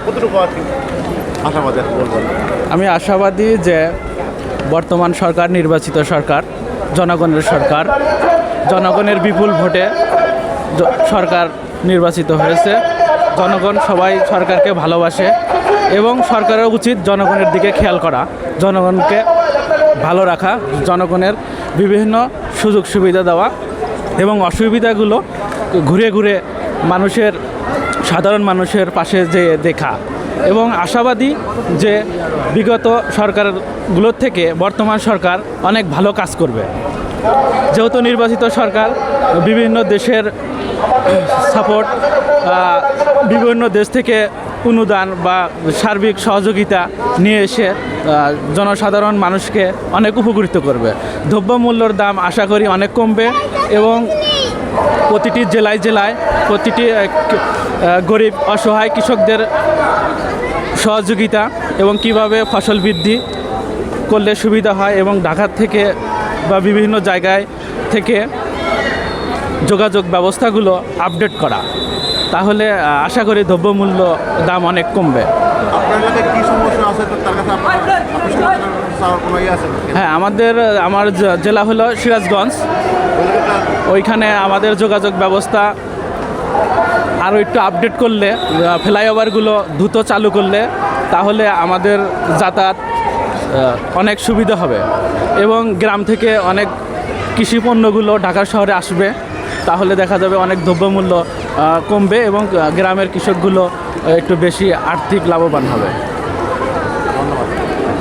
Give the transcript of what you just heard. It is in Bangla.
কতটুকু আশাবাদী বলবেন? আমি আশাবাদী যে বর্তমান সরকার নির্বাচিত সরকার, জনগণের সরকার, জনগণের বিপুল ভোটে সরকার নির্বাচিত হয়েছে। জনগণ সবাই সরকারকে ভালোবাসে এবং সরকারের উচিত জনগণের দিকে খেয়াল করা, জনগণকে ভালো রাখা, জনগণের বিভিন্ন সুযোগ সুবিধা দেওয়া এবং অসুবিধাগুলো ঘুরে ঘুরে সাধারণ মানুষের পাশে যেয়ে দেখা। এবং আশাবাদী যে বিগত সরকারগুলোর থেকে বর্তমান সরকার অনেক ভালো কাজ করবে। যেহেতু নির্বাচিত সরকার বিভিন্ন দেশের সাপোর্ট, বিভিন্ন দেশ থেকে অনুদান বা সার্বিক সহযোগিতা নিয়ে এসে জনসাধারণ মানুষকে অনেক উপকৃত করবে। দ্রব্যমূল্যর দাম আশা করি অনেক কমবে এবং প্রতিটি জেলায় জেলায় প্রতিটি গরিব অসহায় কৃষকদের সহযোগিতা এবং কিভাবে ফসল বৃদ্ধি করলে সুবিধা হয় এবং ঢাকা থেকে বা বিভিন্ন জায়গায় থেকে যোগাযোগ ব্যবস্থাগুলো আপডেট করা, তাহলে আশা করি দ্রব্যমূল্য দাম অনেক কমবে। হ্যাঁ, আমার জেলা হলো সিরাজগঞ্জ। ওইখানে আমাদের যোগাযোগ ব্যবস্থা আরও একটু আপডেট করলে, ফ্লাইওভারগুলো দ্রুত চালু করলে তাহলে আমাদের যাতায়াত অনেক সুবিধা হবে এবং গ্রাম থেকে অনেক কৃষি পণ্যগুলো ঢাকা শহরে আসবে। তাহলে দেখা যাবে অনেক দ্রব্যমূল্য কমবে এবং গ্রামের কৃষকগুলো একটু বেশি আর্থিক লাভবান হবে।